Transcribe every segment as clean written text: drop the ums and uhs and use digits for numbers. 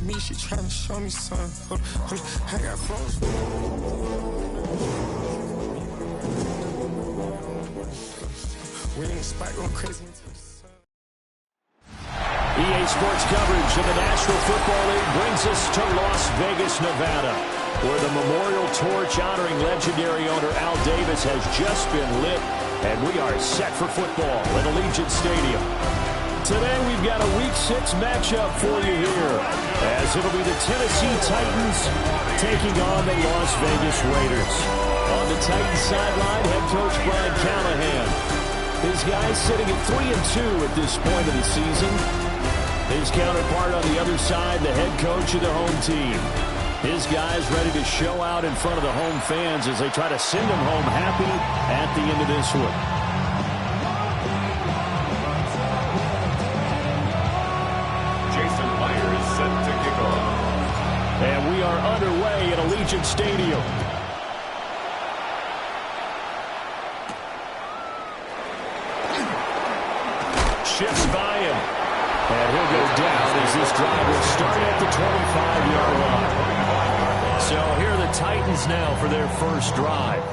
me, she tryna show me something. I got flows. We in the spot going crazy until the sun. EA Sports coverage of the National Football League brings us to Las Vegas, Nevada, where the memorial torch honoring legendary owner Al Davis has just been lit, and we are set for football at Allegiant Stadium. Today we've got a Week 6 matchup for you here, as it'll be the Tennessee Titans taking on the Las Vegas Raiders. On the Titans sideline, head coach Brian Callahan. His guys sitting at 3-2 at this point of the season. His counterpart on the other side, the head coach of the home team. His guys ready to show out in front of the home fans as they try to send them home happy at the end of this one. Jason Myers set to kick off. And we are underway at Allegiant Stadium. Shifts by him. And he'll go down as this drive will start at the 25-yard line. So here are the Titans now for their first drive.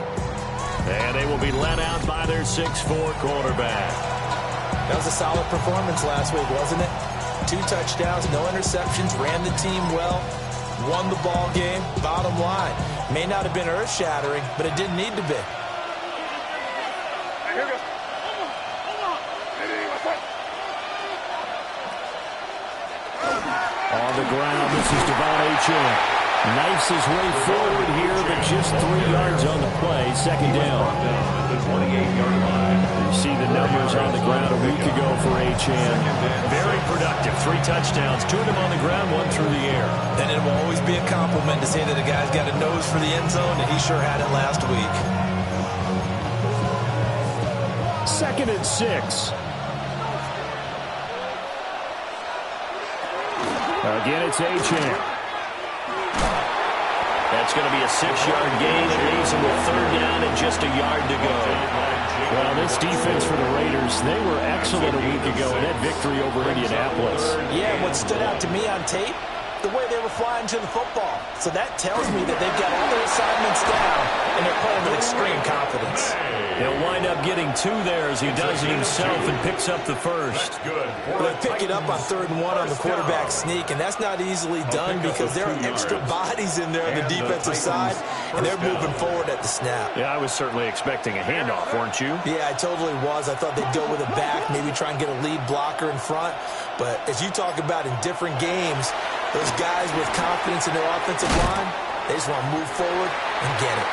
And they will be led out by their 6'4" quarterback. That was a solid performance last week, wasn't it? 2 touchdowns, no interceptions, ran the team well, won the ball game. Bottom line, may not have been earth-shattering, but it didn't need to be. On the ground, this is Devon Achane. Knifes his way forward here, but just 3 yards on the play. Second down. The 28-yard line. You see the numbers on the ground a week ago for Achane. Very productive. 3 touchdowns. 2 of them on the ground, 1 through the air. And it will always be a compliment to say that a guy's got a nose for the end zone, and he sure had it last week. 2nd and 6. Again, it's Achane. That's going to be a 6-yard gain. It leaves him with 3rd down and just a yard to go. Well, this defense for the Raiders, they were excellent a week ago in that victory over Indianapolis. Yeah, what stood out to me on tape, the way they were flying to the football. So that tells me that they've got all their assignments down, and they're playing with extreme confidence. He'll wind up getting 2 there as he does it himself and picks up the first. Well, they pick it up on 3rd and 1 on the quarterback sneak, and that's not easily done because there are extra bodies in there on the defensive side, and they're moving forward at the snap. Yeah, I was certainly expecting a handoff, weren't you? Yeah, I totally was. I thought they'd go with a back, maybe try and get a lead blocker in front. But as you talk about in different games, those guys with confidence in their offensive line, they just want to move forward and get it.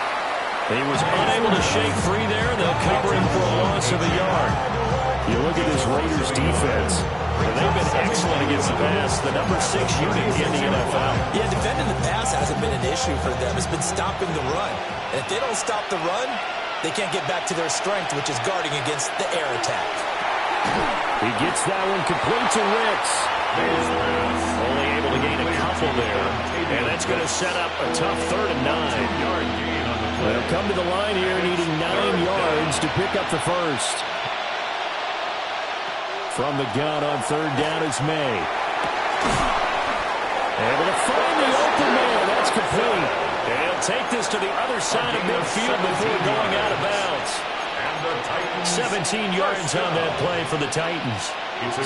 He was unable to shake free there, and they'll cover him for a loss of a yard. You look at this Raiders defense, and they've been excellent against the pass, the number 6 unit in the NFL. Yeah, defending the pass hasn't been an issue for them. It's been stopping the run. And if they don't stop the run, they can't get back to their strength, which is guarding against the air attack. He gets that one complete to Ricks. Only able to gain a couple there. And that's going to set up a tough 3rd and 9. They'll come to the line here needing 9 yards to pick up the first. From the gun on 3rd down is May. Able to find the open man. That's complete. And he'll take this to the other side of midfield before going out of bounds. 17 yards on that play for the Titans.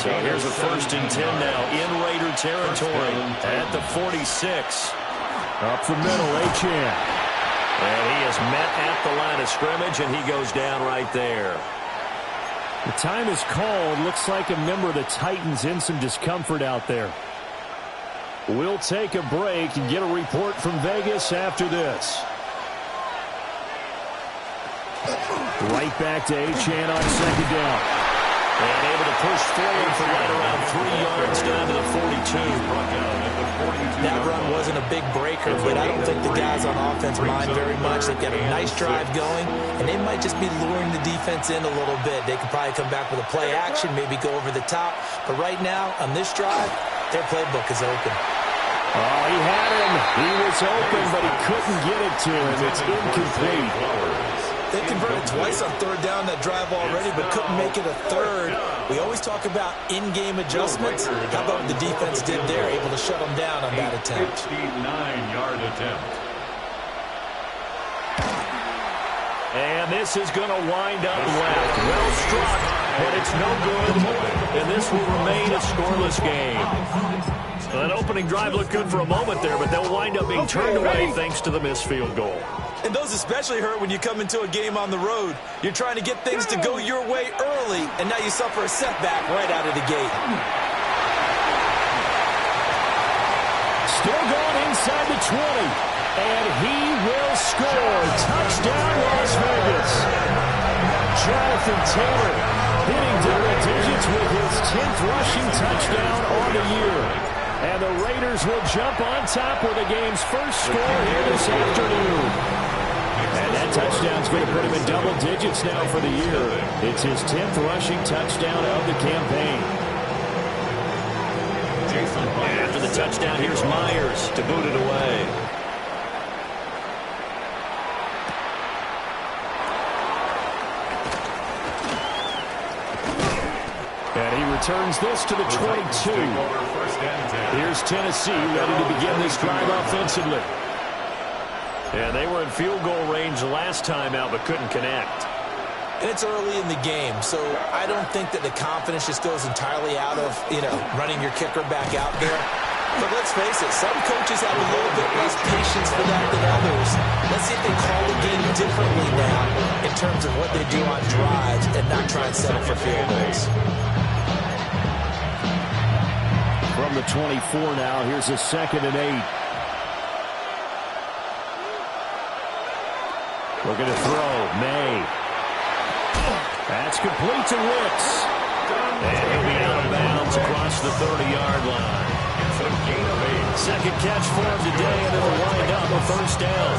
So here's a 1st and 10 now in Raider territory at the 46. Up the middle, Achane. And he is met at the line of scrimmage, and he goes down right there. The time is called. Looks like a member of the Titans in some discomfort out there. We'll take a break and get a report from Vegas after this. Right back to Achane on 2nd down. And able to push forward for right around 3 yards down to the 42. That run wasn't a big breaker, but I don't think the guys on offense mind very much. They've got a nice drive going, and they might just be luring the defense in a little bit. They could probably come back with a play action, maybe go over the top. But right now, on this drive, their playbook is open. Oh, he had him. He was open, but he couldn't get it to him. It's incomplete. They converted twice on third down that drive already, but couldn't make it a third. We always talk about in-game adjustments. How about what the defense did there, able to shut them down on that attempt? 59-yard attempt. And this is going to wind up left. Well struck, but it's no good. And this will remain a scoreless game. Well, that opening drive looked good for a moment there, but they'll wind up being turned away thanks to the missed field goal. And those especially hurt when you come into a game on the road. You're trying to get things to go your way early, and now you suffer a setback right out of the gate. Still going inside the 20, and he will score. Touchdown, Las Vegas. Jonathan Taylor hitting double digits with his 10th rushing touchdown on the year. And the Raiders will jump on top with the game's first score here this afternoon. And that touchdown's going to put him in double digits now for the year. It's his 10th rushing touchdown of the campaign. After the touchdown, here's Myers to boot it away. And he returns this to the 22. Here's Tennessee ready to begin this drive offensively. And they were in field goal range last time out, but couldn't connect. And it's early in the game, so I don't think that the confidence just goes entirely out of, running your kicker back out there. But let's face it, some coaches have a little bit less patience for that than others. Let's see if they call the game differently now in terms of what they do on drives and not try and settle for field goals. From the 24 now, here's a 2nd and 8. Looking to throw. May. That's complete to Wicks. And he'll be out of bounds across the 30-yard line. Second catch for him today, and it'll wind up a first down.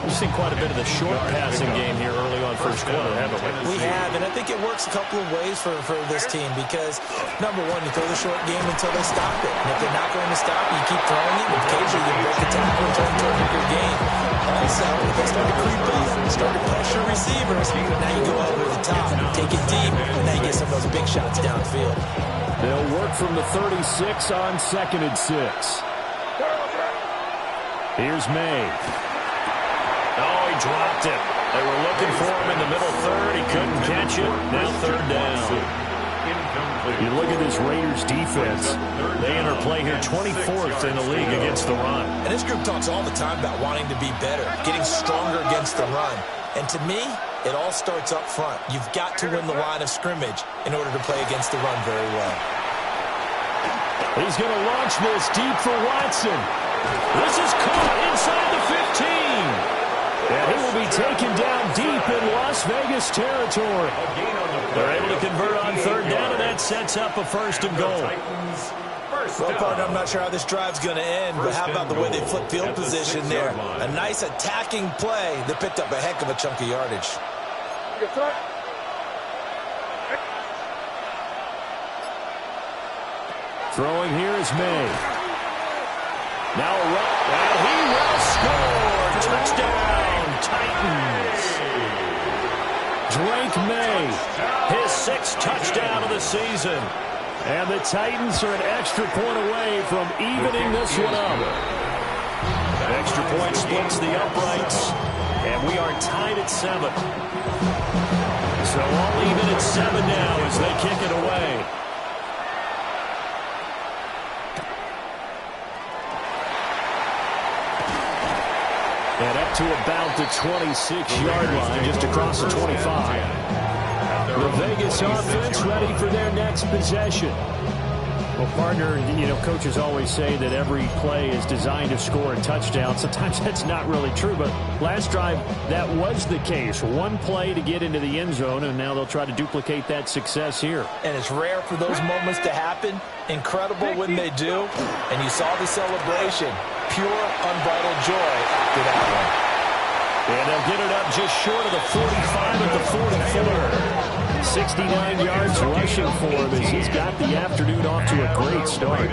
We've seen quite a bit of the short passing game here early on first quarter, haven't we? We have, and I think it works a couple of ways for this team because, number one, you throw the short game until they stop it. And if they're not going to stop it, you keep throwing it. Occasionally, you break the tackle and turn into a bigger game. Also, if they start to creep up, start to pressure receivers, now you go over the top, take it deep, and now you get some of those big shots downfield. They'll work from the 36 on 2nd and 6. Here's May. Oh, he dropped it. They were looking for him in the middle third. He couldn't catch it. Now third down. You look at this Raiders defense. They enter play here 24th in the league against the run. And this group talks all the time about wanting to be better, getting stronger against the run. And to me, it all starts up front. You've got to win the line of scrimmage in order to play against the run very well. He's going to launch this deep for Watson. This is caught inside the 15. And he will be taken down deep in Las Vegas territory. They're able to convert on third down, and that sets up a 1st and goal. Well, partner, I'm not sure how this drive's going to end, but how about the way they flip field position there? A nice attacking play that picked up a heck of a chunk of yardage. Throwing here is May. Now a run, and he will score. Touchdown, Titans. Drake May, his 6th touchdown of the season. And the Titans are an extra point away from evening this one up. Extra point splits the uprights, and we are tied at 7. So all even at 7 now as they kick it away. And up to about the 26-yard line, just across the 25. The Vegas offense ready for their next possession. Well, partner, coaches always say that every play is designed to score a touchdown. Sometimes that's not really true, but last drive, that was the case. One play to get into the end zone, and now they'll try to duplicate that success here. And it's rare for those moments to happen. Incredible when they do. And you saw the celebration. Pure, unbridled joy after that one. And they'll get it up just short of the 45 at the 44. 69 yards rushing for him as he's got the afternoon off to a great start.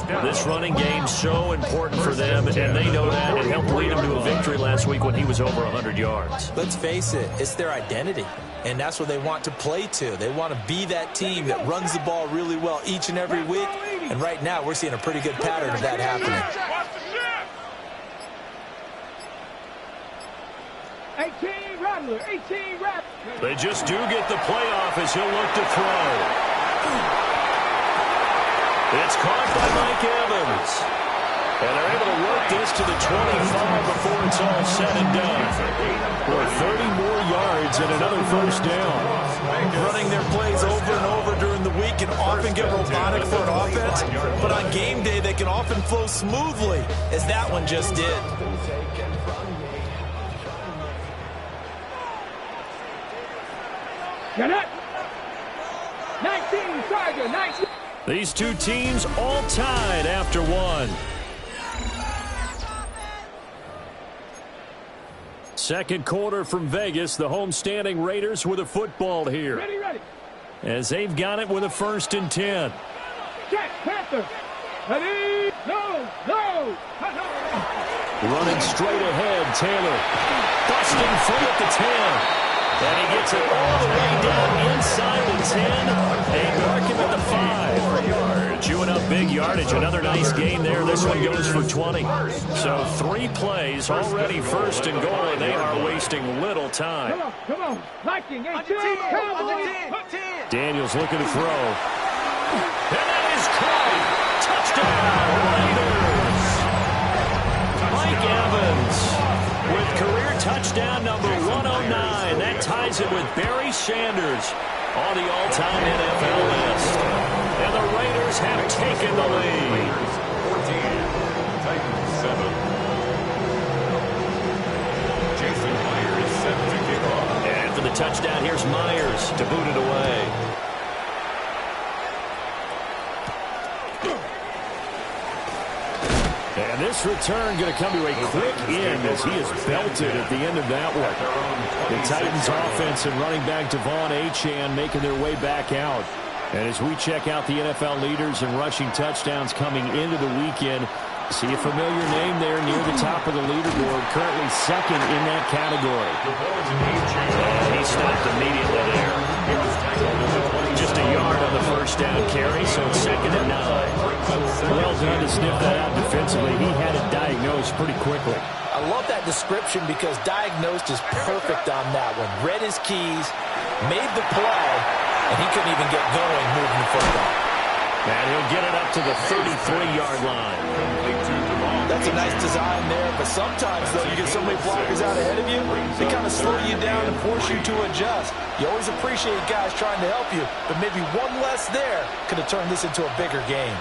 This running game's so important for them, and they know that. It helped lead them to a victory last week when he was over 100 yards. Let's face it, it's their identity, and that's what they want to play to. They want to be that team that runs the ball really well each and every week, and right now we're seeing a pretty good pattern of that happening. 18 Rattler, 18 Rattler. They just do get the playoff as he'll look to throw. It's caught by Mike Evans. And they're able to work this to the 25 before it's all said and done. For 30 more yards and another first down. Running their plays over and over during the week can often get robotic for an offense, but on game day they can often flow smoothly, as that one just did. Get it! 19 Tiger, 19. These two teams all tied after one. Second quarter from Vegas. The homestanding Raiders with a football here. Ready, ready. As they've got it with a 1st and 10. Jack Panther. Ready. No, no. Running straight ahead, Taylor. Busting free at the 10. And he gets it all the way down inside the 10. They mark him at the 5. Chewing up big yardage. Another nice gain there. This one goes for 20. So 3 plays already 1st and goal, and they are wasting little time. Come on, come on. Viking, 18, Cowboys. Daniels looking to throw. And that is caught. Touchdown, Raiders. Mike Evans with career touchdown number 109. That ties it with Barry Sanders on the all-time NFL list. And the Raiders have taken the lead. 14, Titans 7. Jason Myers set to kick off. And for the touchdown, here's Myers to boot it away. And this return going to come to a quick end as he is belted at the end of that one. The Titans offense and running back Devon Achane making their way back out. And as we check out the NFL leaders and rushing touchdowns coming into the weekend, see a familiar name there near the top of the leaderboard, currently 2nd in that category. And he stopped immediately there. Just a yard on the 1st down carry, so it's 2nd and 9. Well done to sniff that out defensively. He had it diagnosed pretty quickly. I love that description because diagnosed is perfect on that one. Read his keys, made the play, and he couldn't even get going moving the football. And he'll get it up to the 33-yard line. That's a nice design there, but sometimes, though, you get so many blockers out ahead of you, they kind of slow you down and force you to adjust. You always appreciate guys trying to help you, but maybe one less there could have turned this into a bigger game.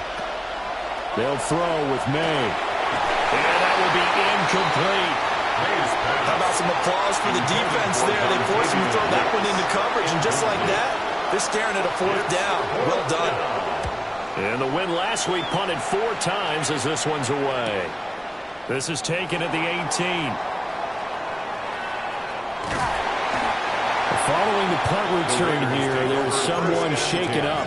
They'll throw with May. And that will be incomplete. How about some applause for the defense there? They forced him to throw that one into coverage, and just like that, they're staring at a 4th down. Well done. And the win last week punted 4 times as this one's away. This is taken at the 18. Following the punt return here, there's someone shaken up.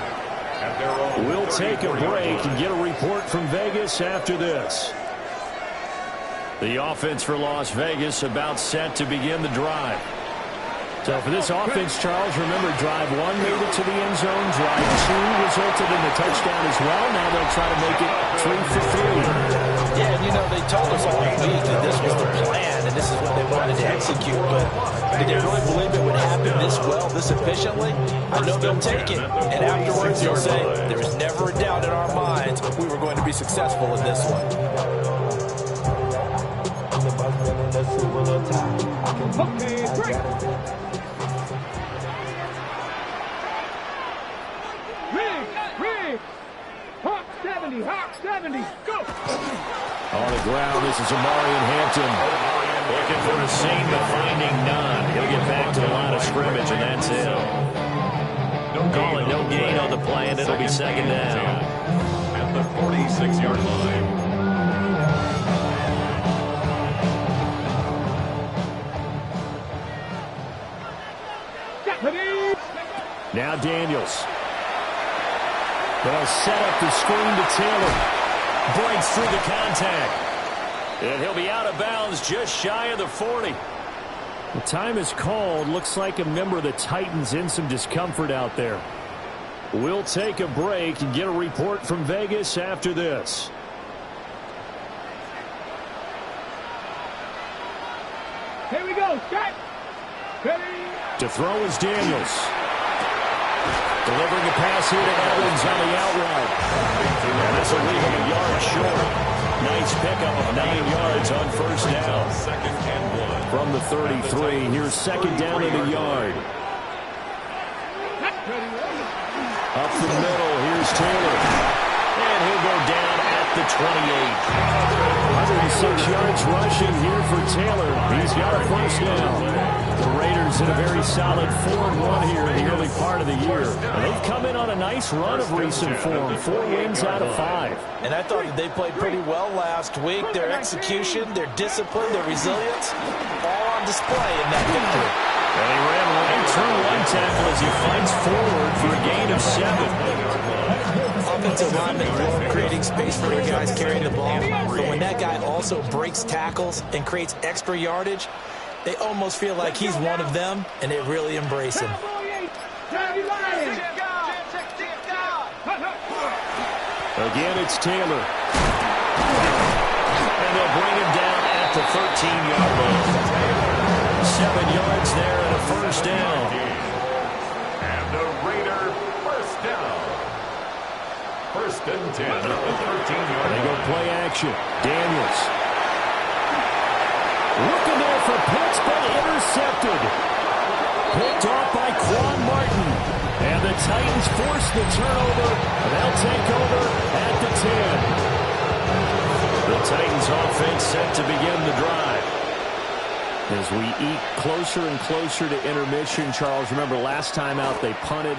We'll take a break and get a report from Vegas after this. The offense for Las Vegas about set to begin the drive. So for this offense, Charles, remember, drive 1 made it to the end zone. Drive 2 resulted in the touchdown as well. Now they'll try to make it 3 for 3. Yeah, and you know, they told us all week that this was the plan and this is what they wanted to execute. But did they really believe it would happen this well, this efficiently? I know they'll take it. And afterwards, they'll say, there was never a doubt in our minds we were going to be successful in this one. Okay, 3. Riggs! Hawk 70, Hawk 70, go! On the ground, this is Amarian Hampton. Looking for a seam, but finding none. He'll get back to the line of scrimmage, and that's it. Call it no gain on the play, and it'll be 2nd down. At the 46-yard line. Now Daniels. They'll set up the screen to Taylor. Breaks through the contact. And he'll be out of bounds just shy of the 40. The time is called. Looks like a member of the Titans in some discomfort out there. We'll take a break and get a report from Vegas after this. Here we go. Start. Ready. To throw is Daniels. Delivering a pass here to Evans on the out route. And this will leave him a yard short. Nice pickup of 9 yards on first down. Second and 1. From the 33, here's second down and a yard. Up the middle, here's Taylor. And he'll go down at the 28. 106 yards rushing here for Taylor. He's got a first down. The Raiders in a very solid 4-1 here in the early part of the year. And they've come in on a nice run of recent form. 4 wins out of 5. And I thought they played pretty well last week. Their execution, their discipline, their resilience, all on display in that victory. And he ran right through one tackle as he fights forward for a gain of 7. Offensive linemen love creating space for their guys carrying the ball. But when that guy also breaks tackles and creates extra yardage, they almost feel like he's one of them, and they really embrace him. Again, it's Taylor. And they'll bring him down at the 13-yard line. 7 yards there and a first down. And the Raider first down. First and 10 at the 13-yard line. They go play action. Daniels. Looking there for Pitts, but intercepted. Picked off by Quan Martin. And the Titans force the turnover. They'll take over at the 10. The Titans offense set to begin the drive. As we eat closer and closer to intermission, Charles, remember last time out they punted.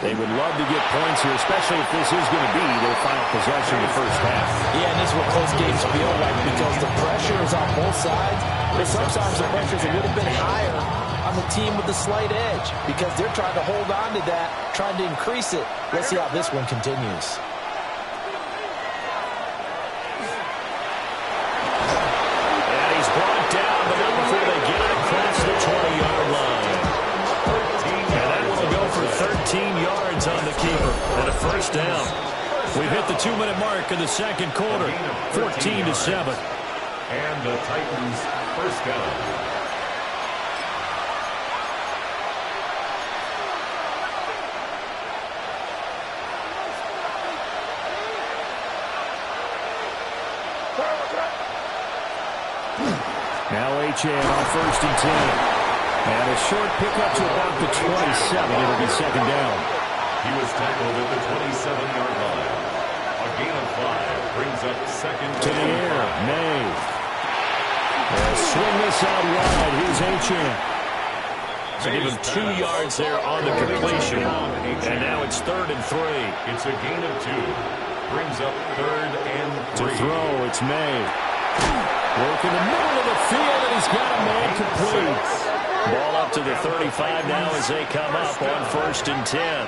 They would love to get points here, especially if this is going to be their final possession in the first half. Yeah, and this is what close games feel like because the pressure is on both sides. But sometimes the pressure is a little bit higher on the team with the slight edge because they're trying to hold on to that, trying to increase it. Let's see how this one continues. And he's brought down, but not before they get it across the 20-yard line. And that will go for 13 yards on the keeper and a first down. We've hit the 2-minute mark in the second quarter, 14-7. And the Titans first down. Now Achane on first and 10. And a short pickup to about the 27. It'll be second down. He was tackled at the 27-yard line. A gain of 5 brings up second To the air, May. Swing this out wide. Here's Achane. So give him 2 yards there on the completion. And now it's 3rd and 3. It's a gain of 2. Brings up 3rd and 3. To throw, it's May. Work in the middle of the field, and he's got a man complete. Ball up to the 35 now as they come up on 1st and 10.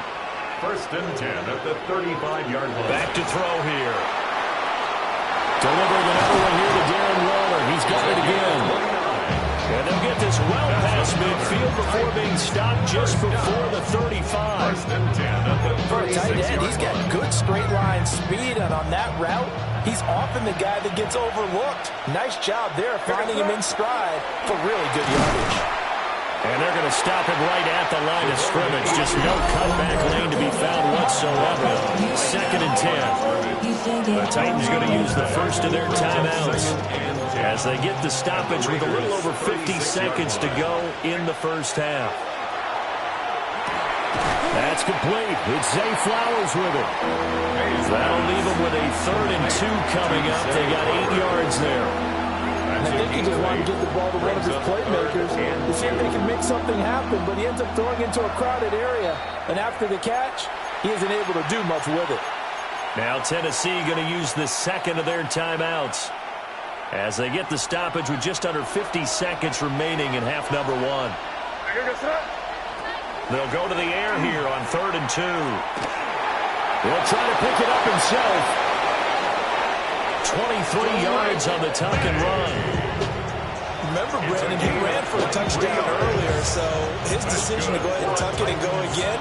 1st and 10 at the 35-yard line. Back to throw here. Delivering another one here to Darren Waller. He's got it again. And they'll get this well past midfield before being stopped just before the 35. 1st and 10 at the 36-yard line. For a tight end, he's got good straight line speed, and on that route, he's often the guy that gets overlooked. Nice job there finding him in stride for really good yardage. And they're going to stop him right at the line of scrimmage. Just no cutback lane to be found whatsoever. 2nd and 10. The Titans going to use the first of their timeouts as they get the stoppage with a little over 50 seconds to go in the first half. That's complete. It's Zay Flowers with it. That'll leave them with a 3rd and 2 coming up. They got 8 yards there. I think he just wanted to get the ball to one of his playmakers to see if they can make something happen, but he ends up throwing into a crowded area. And after the catch, he isn't able to do much with it. Now Tennessee going to use the second of their timeouts as they get the stoppage with just under 50 seconds remaining in half number 1. They'll go to the air here on 3rd and 2. He'll try to pick it up himself. 23 yards on the tuck and run. Remember, Brandon, he ran for a touchdown earlier, so his decision to go ahead and tuck it and go again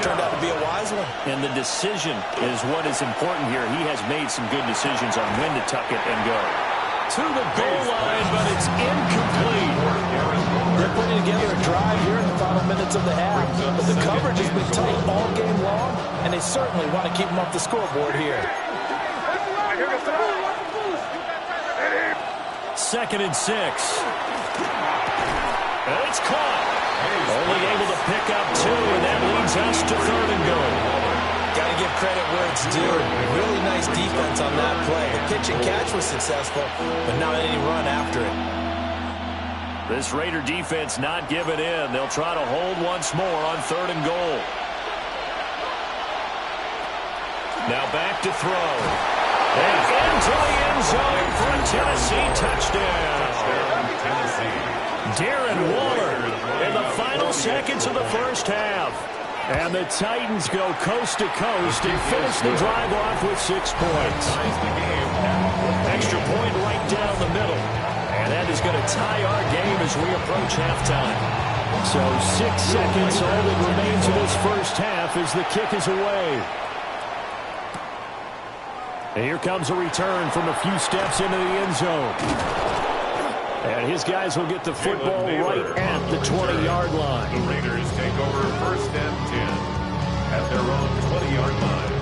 turned out to be a wise one. And the decision is what is important here. He has made some good decisions on when to tuck it and go. To the goal line, but it's incomplete. They're putting together a drive here in the final minutes of the half, but the coverage has been tight all game long, and they certainly want to keep them off the scoreboard here. 2nd and 6. And it's caught. Only able to pick up 2, and that leads us to 3rd and goal. Got to give credit where it's due. Really nice defense on that play. The pitch and catch was successful, but not any run after it. This Raider defense not giving in. They'll try to hold once more on 3rd and goal. Now back to throw. And into the end zone for a Tennessee touchdown. Darren Waller in the final seconds of the first half. And the Titans go coast to coast and finish the drive off with 6 points. Extra point right down the middle. And that is going to tie our game as we approach halftime. So 6 seconds, all that remains of this first half as the kick is away. And here comes a return from a few steps into the end zone. And his guys will get the football right at the 20-yard line. The Raiders take over 1st and 10 at their own 20-yard line.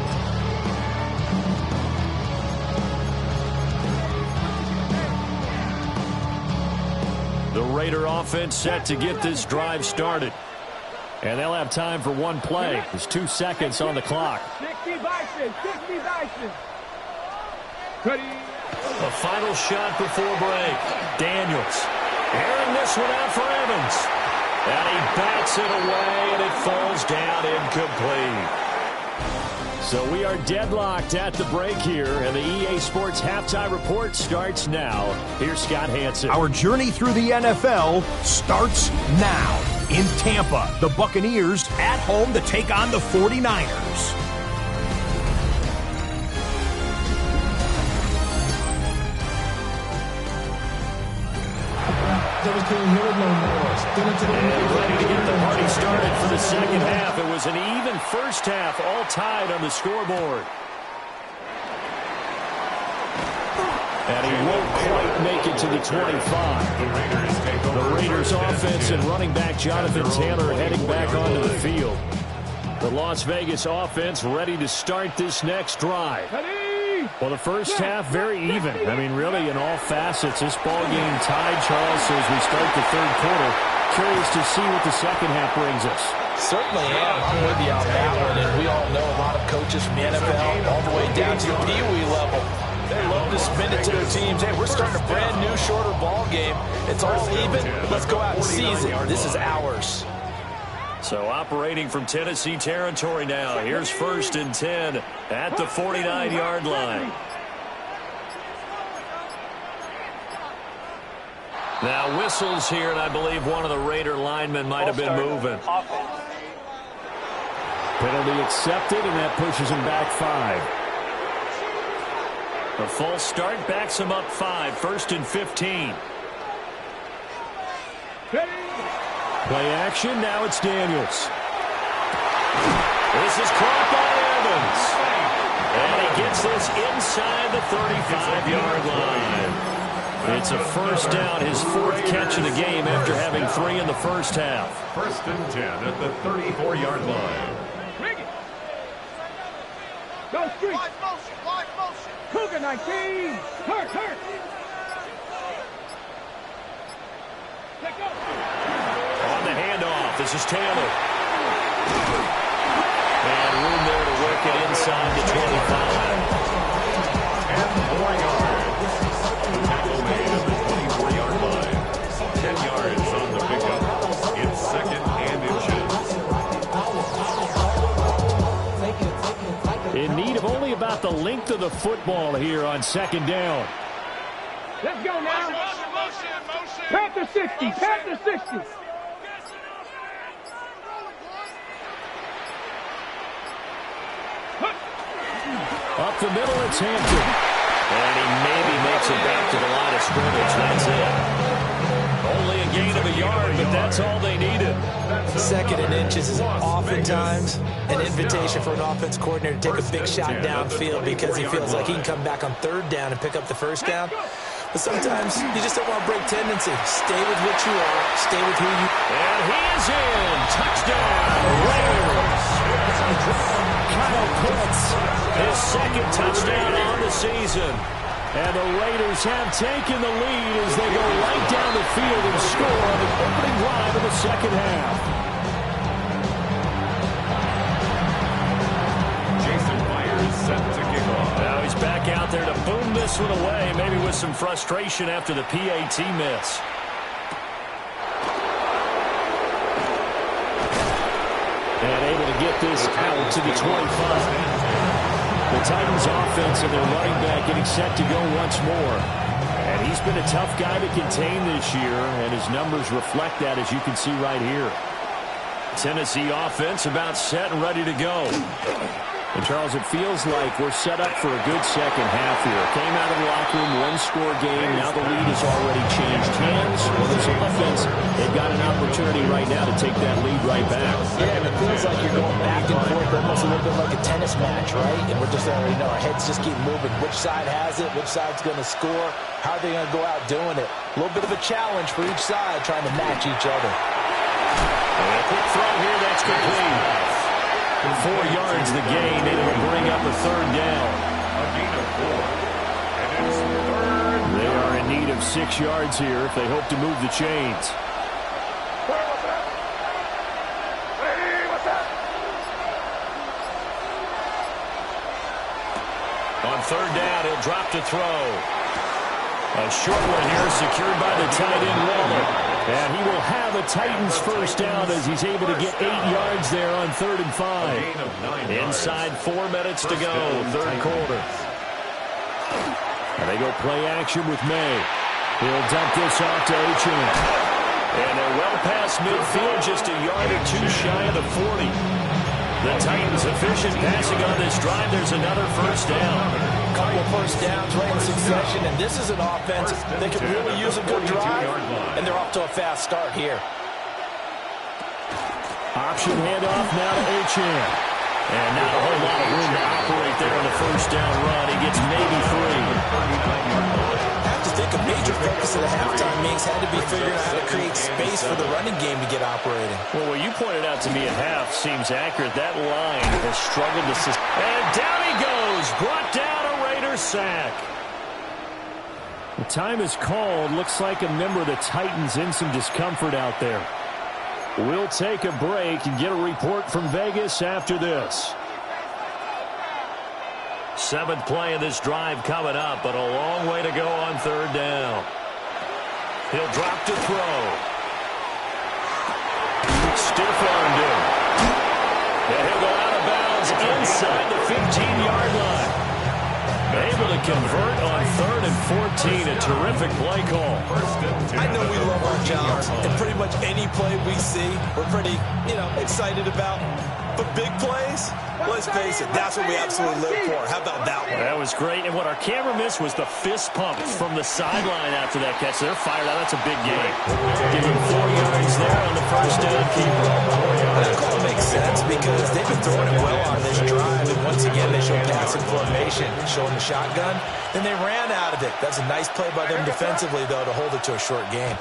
The Raider offense set to get this drive started. And they'll have time for one play. There's 2 seconds on the clock. 60 Bison, 60 Bison. A final shot before break. Daniels airing this one out for Evans. And he bats it away, and it falls down incomplete. So we are deadlocked at the break here, and the EA Sports Halftime Report starts now. Here's Scott Hanson. Our journey through the NFL starts now. In Tampa, the Buccaneers at home to take on the 49ers. And ready to get the party started for the second half. It was an even first half, all tied on the scoreboard. And he won't quite make it to the 25. The Raiders offense and running back Jonathan Taylor heading back onto the field. The Las Vegas offense ready to start this next drive. Well, the first half, very even. I mean, really, in all facets, this ball game tied, Charles, so as we start the third quarter. Curious to see what the second half brings us. Certainly am. I'm with you on that one, and we all know a lot of coaches from the NFL all the way down to the Pee Wee level. They love to spin it to their teams. Hey, we're starting a brand new, shorter ball game. It's all even. Let's go out and seize it. This is ours. So operating from Tennessee territory now. Here's 1st and 10 at the 49-yard line. Now whistles here, and I believe one of the Raider linemen might have been moving. Penalty accepted, and that pushes him back 5. A false start backs him up 5. 1st and 15. Play action, now it's Daniels. This is caught by Evans. And he gets this inside the 35-yard line. It's a first down, his 4th catch of the game after having 3 in the first half. 1st and 10 at the 34-yard line. Go street. Wide motion. Cougar 19. Hurt. Take up. On the handoff, this is Taylor. And room there to work it inside the 25. And 4 yards. Tackle made at the 24-yard line. 10 yards on the pickup. It's 2nd and inches. In need of only about the length of the football here on 2nd down. Let's go now. Motion. Panther 60. Panther 60. Up the middle, it's Hampton. And he sometimes an invitation for an offense coordinator to take a big shot downfield because he feels like he can come back on third down and pick up the first down. But sometimes you just don't want to break tendency. Stay with what you are. Stay with who you are. And he is in. Touchdown, Raiders. Kyle Pitts, his second touchdown on the season. And the Raiders have taken the lead as they go right down the field and score on the opening drive of the second half. Jason Myers set to kick off. Now he's back out there to boom this one away, maybe with some frustration after the PAT miss. And able to get this out to the 25. The Titans offense and their running back getting set to go once more. And he's been a tough guy to contain this year, and his numbers reflect that, as you can see right here. Tennessee offense about set and ready to go. And, Charles, it feels like we're set up for a good second half here. Came out of the locker room, one-score game. Now the lead has already changed hands. Well, this offense, they've got an opportunity right now to take that lead right back. Yeah, and it feels like you're going back and forth, almost a little bit like a tennis match, right? And we're just already know our heads just keep moving. Which side has it? Which side's going to score? How are they going to go out doing it? A little bit of a challenge for each side trying to match each other. And a quick throw here, that's complete. 4 yards the gain, and it'll bring up a third down. A gain of 4. And it's third. They are in need of 6 yards here if they hope to move the chains. On third down, he'll drop to throw. A short one here, secured by the tight end, Waller. And he will have a Titans first down as he's able to get 8 yards there on 3rd and 5. Inside 4 minutes to go, third quarter. And they go play action with May. He'll dump this off to Achane. And they're well past midfield, just a yard or two shy of the 40. The Titans efficient passing on this drive. There's another first down. Couple of first downs right in succession, and this is an offense that could really use a good drive, and they're off to a fast start here. Option handoff now to Achane. And not a whole lot of room to operate there on the first down run. He gets maybe 3. I have to think a major focus of the halftime meetings had to be figuring out how to create space for the running game to get operating. Well, what you pointed out to me at half seems accurate. That line has struggled to sustain. And down he goes, brought down a Raider sack. The time is called. Looks like a member of the Titans in some discomfort out there. We'll take a break and get a report from Vegas after this. 7th play of this drive coming up, but a long way to go on third down. He'll drop to throw. Stiff-armed him. And he'll go out of bounds inside the 15-yard line. Able to convert on 3rd and 14. A terrific play call. I know we love our jobs, and pretty much any play we see, we're pretty, excited about. But big plays, let's face it, that's what we absolutely live for. How about that one? That was great. And what our camera missed was the fist pump from the sideline after that catch. They're fired out. That's a big game. Give him 4 yards there on the first down keeper. That call makes sense because they've been throwing it well on this drive. And once again, they showed passing formation, showing the shotgun. Then they ran out of it. That's a nice play by them defensively, though, to hold it to a short game.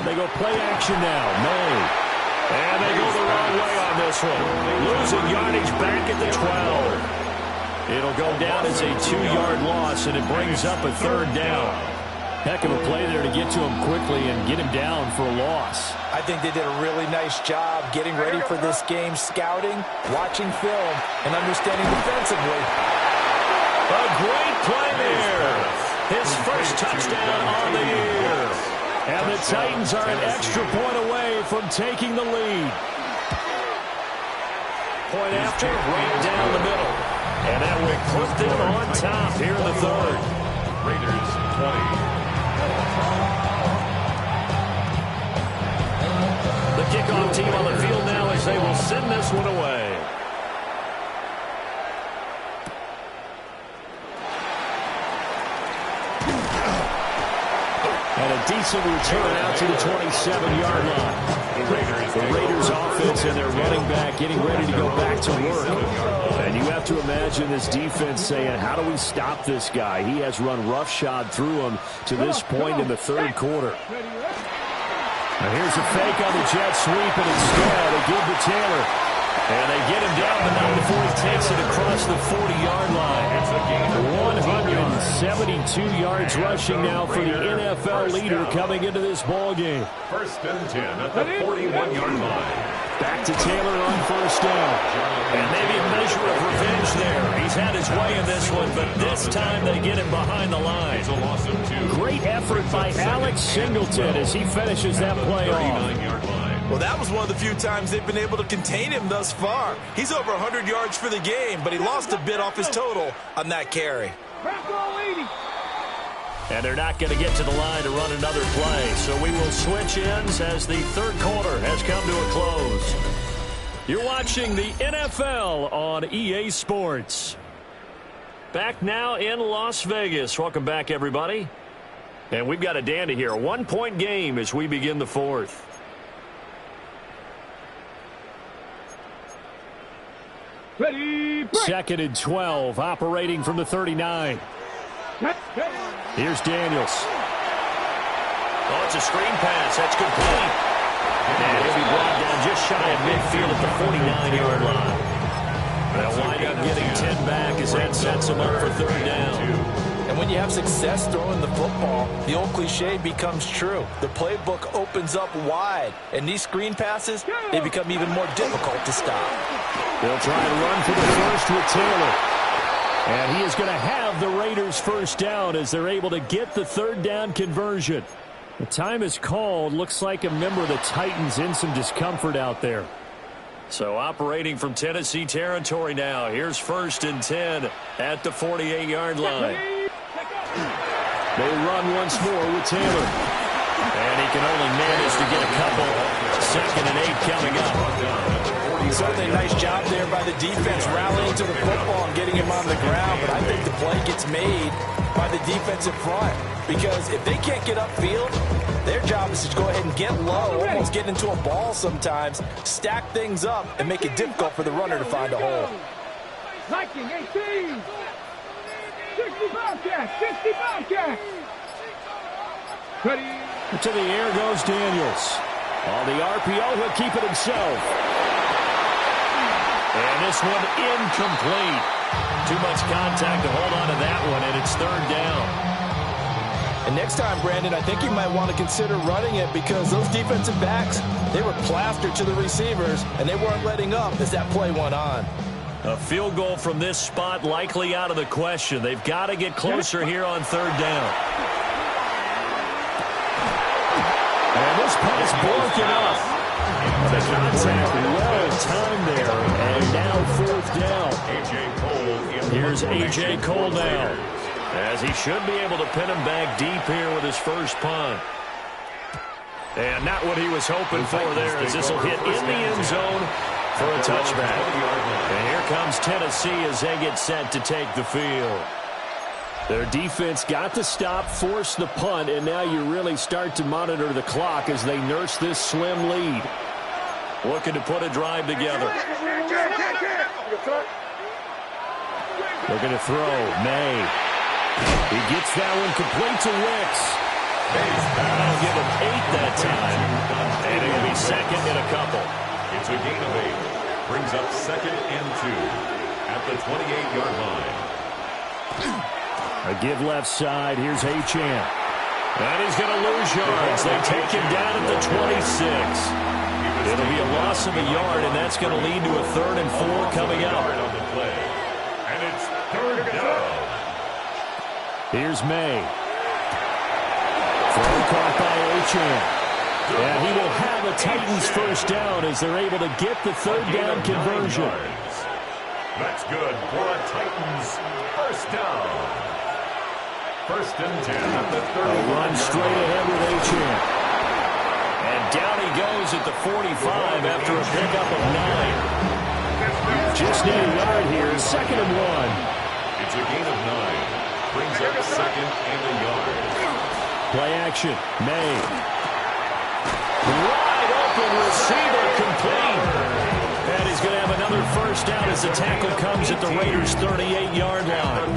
They go play action now. May. And they go the wrong way on this one. Losing yardage back at the 12. It'll go down as a 2-yard loss, and it brings up a third down. Heck of a play there to get to him quickly and get him down for a loss. I think they did a really nice job getting ready for this game, scouting, watching film, and understanding defensively. A great play there. His first touchdown on the year. And the Titans are an extra point away from taking the lead. Point after, right down the middle. And that will put them on top here in the third. Raiders 20. The kickoff team on the field now as they will send this one away. And a decent return out to the 27-yard line. The Raiders offense and their running back getting ready to go back to work. And you have to imagine this defense saying, how do we stop this guy? He has run roughshod through him to this point in the third quarter. Now here's a fake on the jet sweep, and instead they give to Taylor. And they get him down, but not before he takes it across the 40-yard line. 172 yards rushing now for the NFL leader coming into this ball game. First and 10 at the 41-yard line. Back to Taylor on first down. And maybe a measure of revenge there. He's had his way in this one, but this time they get him behind the line. It's a loss of 2. Great effort by Alex Singleton as he finishes that play off. Well, that was one of the few times they've been able to contain him thus far. He's over 100 yards for the game, but he lost a bit off his total on that carry. And they're not going to get to the line to run another play, so we will switch ends as the third quarter has come to a close. You're watching the NFL on EA Sports. Back now in Las Vegas. Welcome back, everybody. And we've got a dandy here. A one-point game as we begin the fourth. Ready, break. Second and 12, operating from the 39. Here's Daniels. Oh, it's a screen pass. That's complete. And he'll be brought down just shy of midfield at the 49-yard line. They'll wind up getting 10 back as that sets them up for third down. And when you have success throwing the football, the old cliche becomes true. The playbook opens up wide, and these screen passes, they become even more difficult to stop. They'll try to run for the first with Taylor. And he is going to have the Raiders first down as they're able to get the third down conversion. The time is called. Looks like a member of the Titans in some discomfort out there. So operating from Tennessee territory now. Here's first and 10 at the 48-yard line. They run once more with Taylor. And he can only manage to get a couple. 2nd and 8 coming up. Certainly a nice job there by the defense rallying to the football and getting him on the ground. But I think the play gets made by the defensive front. Because if they can't get upfield, their job is to go ahead and get low, almost get into a ball sometimes, stack things up, and make it difficult for the runner to find a hole. 19, 18. 65 catch, 65 catch. Ready. To the air goes Daniels. On the RPO, he'll keep it himself. And this one incomplete. Too much contact to hold on to that one, and it's third down. And next time, Brandon, I think you might want to consider running it because those defensive backs, they were plastered to the receivers, and they weren't letting up as that play went on. A field goal from this spot likely out of the question. They've got to get closer here on third down. And this pass broken up. The contact well timed there, and now fourth down. Here's A.J. Cole now, as he should be able to pin him back deep here with his first punt. And not what he was hoping for there, as this will hit in the end zone for a touchback. And here comes Tennessee as they get set to take the field. Their defense got to stop, force the punt, and now you really start to monitor the clock as they nurse this slim lead. Looking to put a drive together. Looking to throw. May. He gets that one complete to Wicks. That'll give him 8 that time. And it'll be second and a couple. It's a gain of 8. Brings up 2nd and 2 at the 28-yard line. A give left side. Here's Achane. And he's going to lose yards. They take him down at the 26. It'll be a loss of a yard, and that's going to lead to a 3rd and 4 coming up. And it's third down. Here's May. Throw caught by Achane. And he will have a Titans first down as they're able to get the third down conversion. That's good for a Titans first down. First and 10 at the 30. A run straight ahead with Achane. And down he goes at the 45 after a pickup of 9. Just need a yard here, 2nd and 1. It's a gain of 9. Brings up 2nd and a yard. Play action. May. Wide open receiver complete. And he's going to have another first down as the tackle comes at the Raiders' 38-yard line.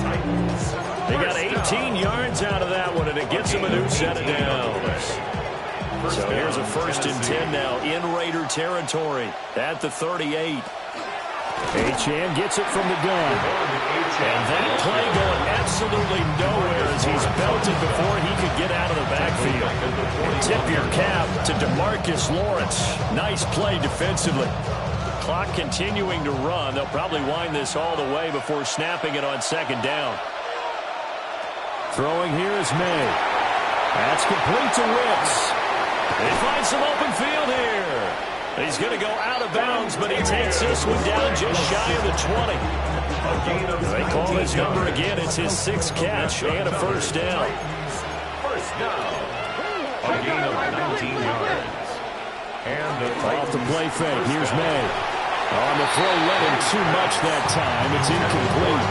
They got 18 yards out of that one, and it gets them a new set of downs. So here's a 1st and 10 now in Raider territory at the 38. Achane gets it from the gun. And that play going absolutely nowhere as he's belted before he could get out of the backfield. Tip your cap to DeMarcus Lawrence. Nice play defensively. Clock continuing to run. They'll probably wind this all the way before snapping it on 2nd down. Throwing here is May. That's complete to Wicks. They find some open field here. He's going to go out of bounds, but he takes this one down just shy of the 20. They call his number again. It's his 6th catch and a first down. First down. A gain of 19 yards. And off the play fake. Here's May. On the throw, let him too much that time. It's incomplete.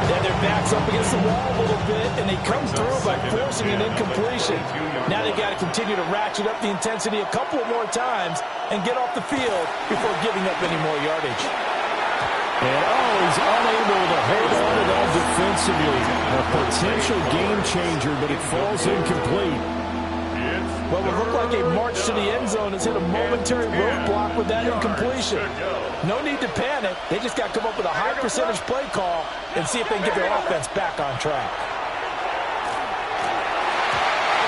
Yeah, their back's up against the wall a little bit, and they come through by forcing an incompletion. Now they got to continue to ratchet up the intensity a couple more times and get off the field before giving up any more yardage. And, he's unable to hold on to that defensively. A potential game changer, but it falls incomplete. What would look like a march to the end zone has hit a momentary roadblock with that incompletion. No need to panic. They just got to come up with a high percentage play call and see if they can get their offense back on track.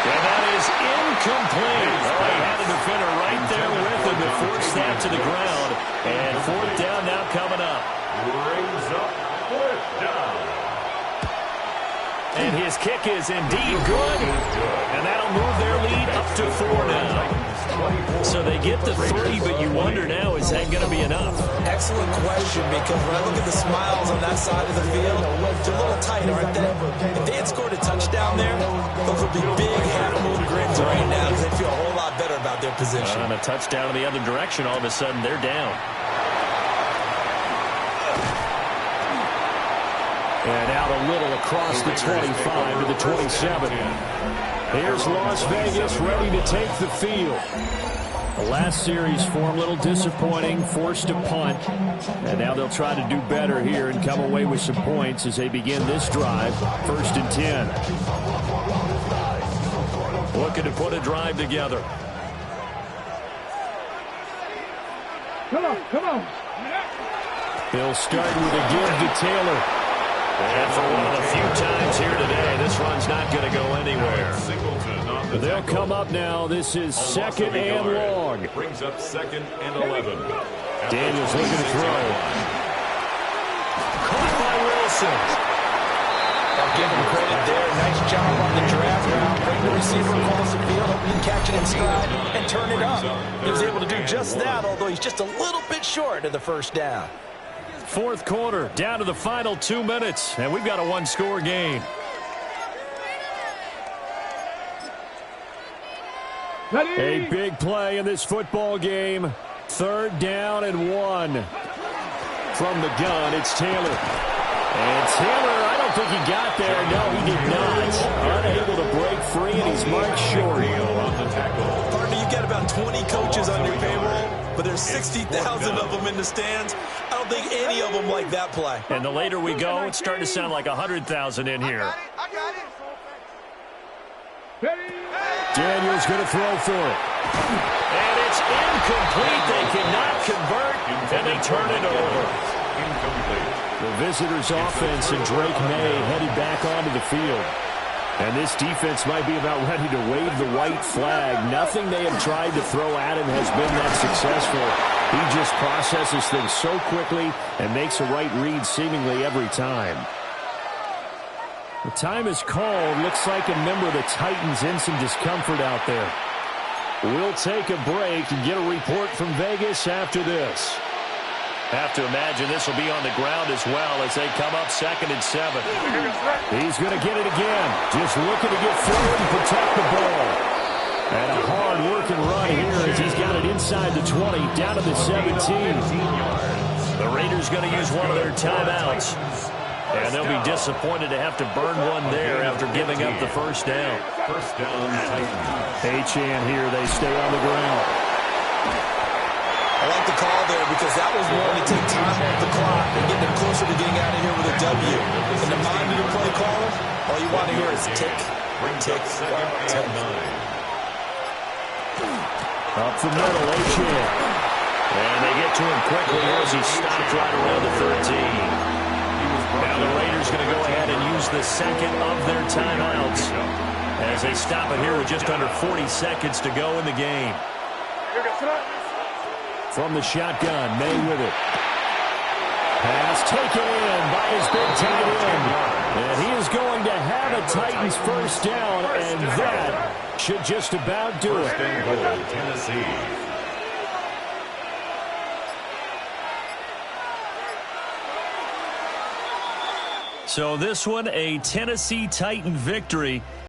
And that is incomplete. They had a defender right there with him to force that to the ground. And 4th down now coming up. Brings up 4th down. And his kick is indeed good. And that'll move their lead up to 4 now. So they get the 3, but you wonder now, is that going to be enough? Excellent question, because when I look at the smiles on that side of the field, they're a little tight, aren't they? If they had scored a touchdown there, those would be big half-moon grins right now because they feel a whole lot better about their position. On a touchdown in the other direction, all of a sudden they're down. And out a little across the 25 to the 27. Here's Las Vegas ready to take the field. The last series for him, a little disappointing, forced a punt. And now they'll try to do better here and come away with some points as they begin this drive. 1st and 10. Looking to put a drive together. Come on. He'll start with a give to Taylor. And for one of the few times here today, this run's not going to go anywhere. They'll come up now. This is 2nd and long. Brings up 2nd and 11. Daniels looking to throw. Caught by Wilson. I'll give him credit there. Nice job on the draft route. Bring the receiver across the field, hoping to catch it in stride and turn it up. He was able to do just that, although he's just a little bit short of the first down. 4th quarter, down to the final 2 minutes, and we've got a 1-score game. A big play in this football game. 3rd down and 1. From the gun, it's Taylor. And Taylor, I don't think he got there. No, he did not. Unable to break free, and he's marked short. Partner, you got about 20 coaches on your payroll, but there's 60,000 of them in the stands. I don't think any of them like that play. And the later we go, it's starting to sound like 100,000 in here. I got it. Daniels going to throw for it. And it's incomplete. They cannot convert, and they turn it over. Incomplete. The visitors' offense and Drake May headed back onto the field. And this defense might be about ready to wave the white flag. Nothing they have tried to throw at him has been that successful. He just processes things so quickly and makes a right read seemingly every time. The time is called. Looks like a member of the Titans in some discomfort out there. We'll take a break and get a report from Vegas after this. Have to imagine this will be on the ground as well as they come up 2nd and 7. He's going to get it again. Just looking to get forward and protect the ball. And a hard-working run here as he's got it inside the 20, down to the 17. The Raiders going to use one of their timeouts. And they'll be disappointed to have to burn one there after giving up the first down. First down, Titans. Achane here. They stay on the ground. I like the call there because that was one to take time off the clock and get them closer to getting out of here with a W. In the mind of your play caller, all you want to hear is tick, tick, tick. Up the middle, Achane. And they get to him quickly as he stopped right around the 13. Now the Raiders going to go ahead and use the second of their timeouts as they stop it here with just under 40 seconds to go in the game. From the shotgun, May with it. Pass taken in by his big tight end. And he is going to have a Titans first down, and that should just about do it. Tennessee. So this one, a Tennessee Titan victory.